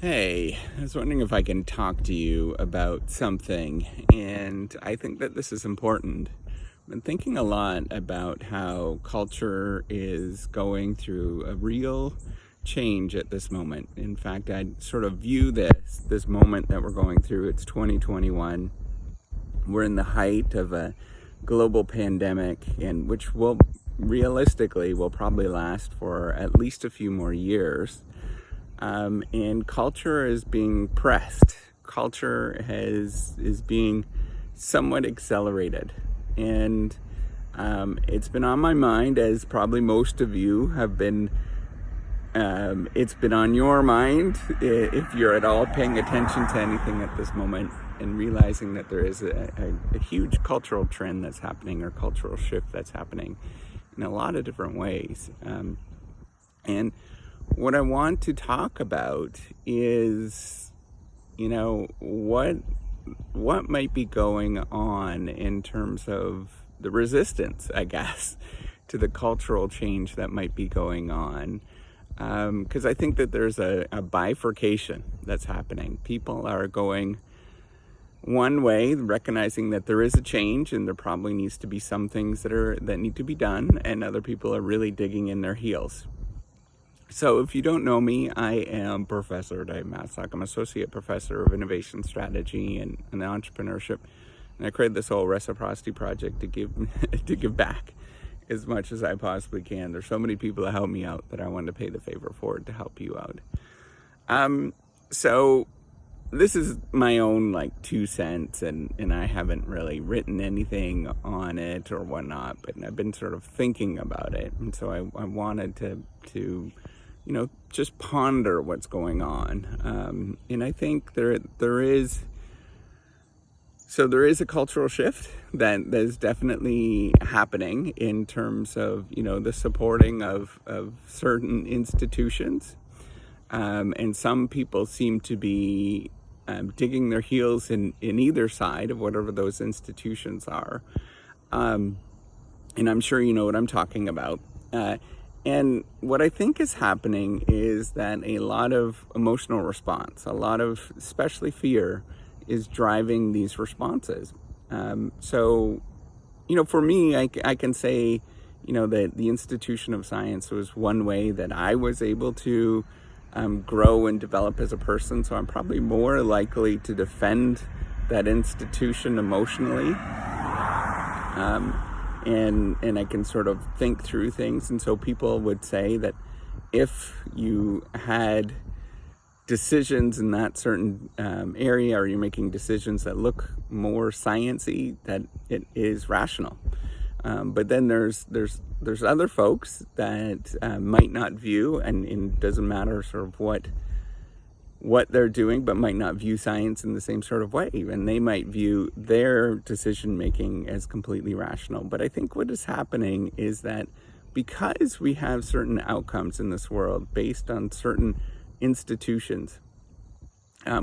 Hey, I was wondering if I can talk to you about something, and I think that this is important. I've been thinking a lot about how culture is going through a real change at this moment. In fact, I sort of view this moment that we're going through. It's 2021. We're in the height of a global pandemic, and which will realistically will probably last for at least a few more years. And culture is being pressed. Culture is being somewhat accelerated, and it's been on my mind, as probably most of you have been. It's been on your mind if you're at all paying attention to anything at this moment and realizing that there is a huge cultural trend that's happening, or cultural shift that's happening in a lot of different ways. And what I want to talk about is, what might be going on in terms of the resistance, I guess, to the cultural change that might be going on. Because I think that there's a bifurcation that's happening. People are going one way, recognizing that there is a change and there probably needs to be some things that need to be done, and other people are really digging in their heels. So if you don't know me, I am Professor at Maslach. I'm Associate Professor of Innovation Strategy and Entrepreneurship. And I created this whole Reciprocity project to give back as much as I possibly can. There's so many people that help me out that I wanted to pay the favor forward to help you out. So this is my own 2 cents, and I haven't really written anything on it or whatnot, but I've been sort of thinking about it. And so I wanted to just ponder what's going on. And I think there is a cultural shift that is definitely happening in terms of, the supporting of certain institutions. And some people seem to be digging their heels in either side of whatever those institutions are. And I'm sure you know what I'm talking about. And what I think is happening is that a lot of emotional response, a lot of especially fear, is driving these responses. So, for me, I can say, that the institution of science was one way that I was able to grow and develop as a person. So I'm probably more likely to defend that institution emotionally. And I can sort of think through things. And so people would say that if you had decisions in that certain area, or you're making decisions that look more sciencey, that it is rational. But then there's other folks that might not view, and it doesn't matter sort of what they're doing, but might not view science in the same sort of way, and they might view their decision making as completely rational. But I think what is happening is that because we have certain outcomes in this world based on certain institutions,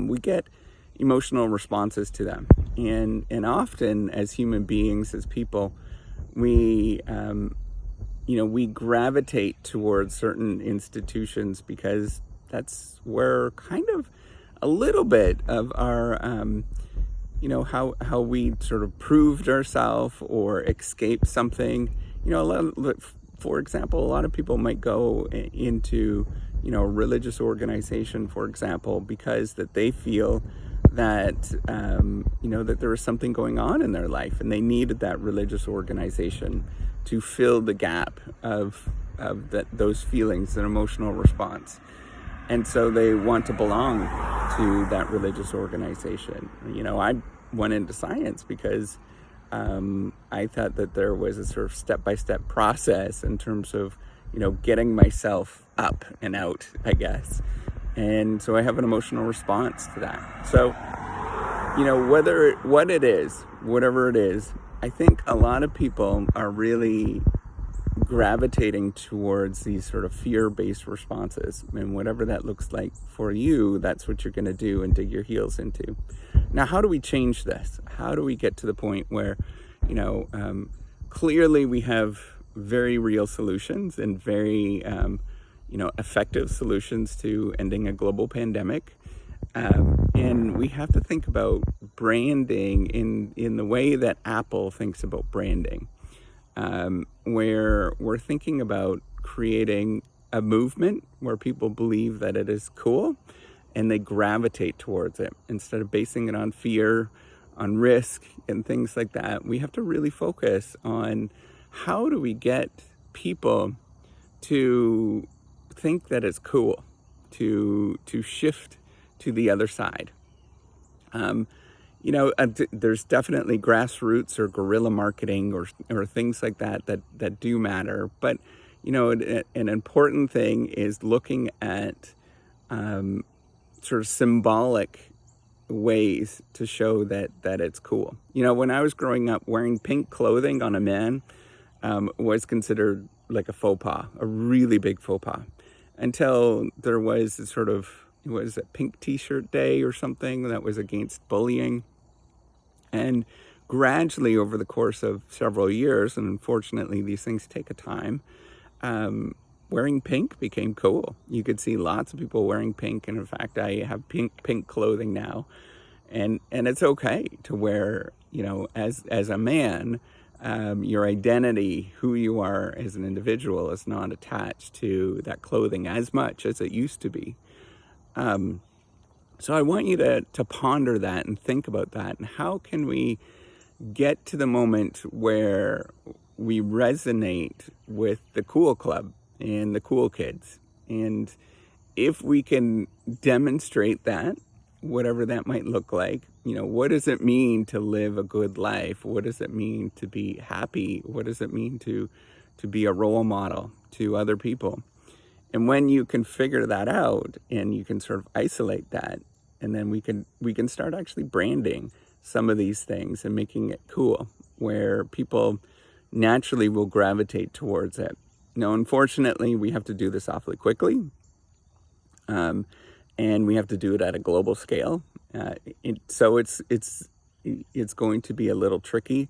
we get emotional responses to them, and often as human beings, as people, we gravitate towards certain institutions because that's where kind of a little bit of our how we sort of proved ourselves or escaped something. For example, a lot of people might go into a religious organization, for example, because that they feel that that there was something going on in their life, and they needed that religious organization to fill the gap of those feelings and emotional response. And so they want to belong to that religious organization. I went into science because I thought that there was a sort of step-by-step process in terms of getting myself up and out, I guess. And so I have an emotional response to that. So, whatever it is, I think a lot of people are really gravitating towards these sort of fear-based responses. And whatever that looks like for you, that's what you're going to do and dig your heels into. Now, how do we change this? How do we get to the point where, clearly we have very real solutions and very, effective solutions to ending a global pandemic. And we have to think about branding in the way that Apple thinks about branding, where we're thinking about creating a movement where people believe that it is cool and they gravitate towards it instead of basing it on fear, on risk, and things like that. We have to really focus on how do we get people to think that it's cool, to shift to the other side. There's definitely grassroots or guerrilla marketing or things like that do matter. But, an important thing is looking at sort of symbolic ways to show that it's cool. When I was growing up, wearing pink clothing on a man was considered like a faux pas, a really big faux pas, until there was this sort of, was it Pink T-shirt Day or something that was against bullying. And gradually over the course of several years, and unfortunately these things take a time, wearing pink became cool. You could see lots of people wearing pink, and in fact I have pink clothing now, and it's okay to wear, as a man, your identity, who you are as an individual, is not attached to that clothing as much as it used to be. So I want you to ponder that and think about that, and how can we get to the moment where we resonate with the cool club and the cool kids. And if we can demonstrate that, whatever that might look like, what does it mean to live a good life? What does it mean to be happy? What does it mean to be a role model to other people? And when you can figure that out and you can sort of isolate that, and then we can start actually branding some of these things and making it cool, where people naturally will gravitate towards it. Unfortunately, we have to do this awfully quickly, and we have to do it at a global scale. So it's going to be a little tricky.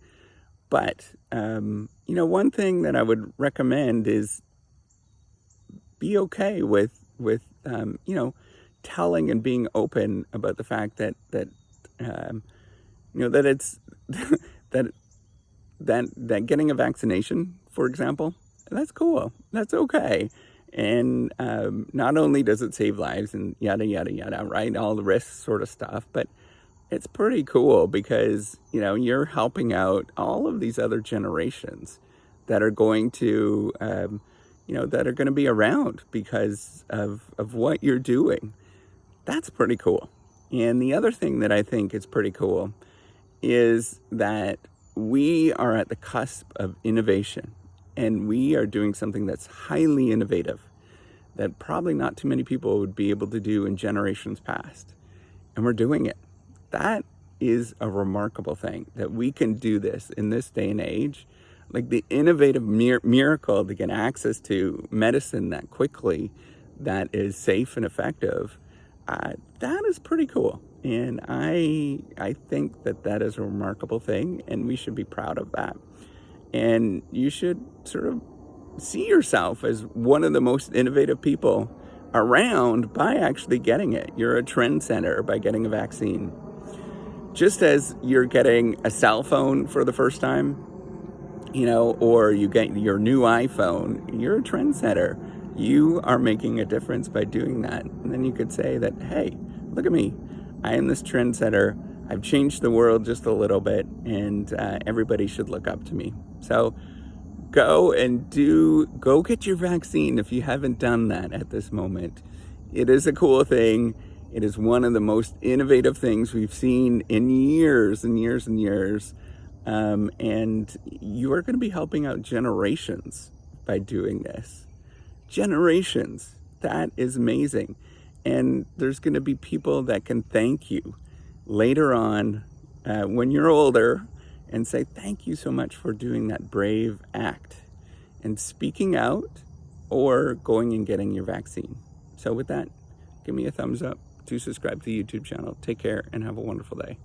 But one thing that I would recommend is be okay with telling and being open about the fact that it's that getting a vaccination, for example, that's cool. That's okay. And not only does it save lives and yada, yada, yada, right? All the risks sort of stuff, but it's pretty cool because, you're helping out all of these other generations that are going to, that are going to be around because of what you're doing. That's pretty cool. And the other thing that I think is pretty cool is that we are at the cusp of innovation, and we are doing something that's highly innovative that probably not too many people would be able to do in generations past. And we're doing it. That is a remarkable thing, that we can do this in this day and age. Like the innovative miracle to get access to medicine that quickly, that is safe and effective, that is pretty cool. And I think that is a remarkable thing, and we should be proud of that. And you should sort of see yourself as one of the most innovative people around by actually getting it. You're a trendsetter by getting a vaccine. Just as you're getting a cell phone for the first time, or you get your new iPhone, you're a trendsetter. You are making a difference by doing that. And then you could say that, hey, look at me. I am this trendsetter. I've changed the world just a little bit, and everybody should look up to me. So go get your vaccine if you haven't done that at this moment. It is a cool thing. It is one of the most innovative things we've seen in years and years and years. And you are going to be helping out generations by doing this. Generations. That is amazing. And there's going to be people that can thank you later on when you're older and say, thank you so much for doing that brave act and speaking out or going and getting your vaccine. So with that, give me a thumbs up to subscribe to the YouTube channel. Take care and have a wonderful day.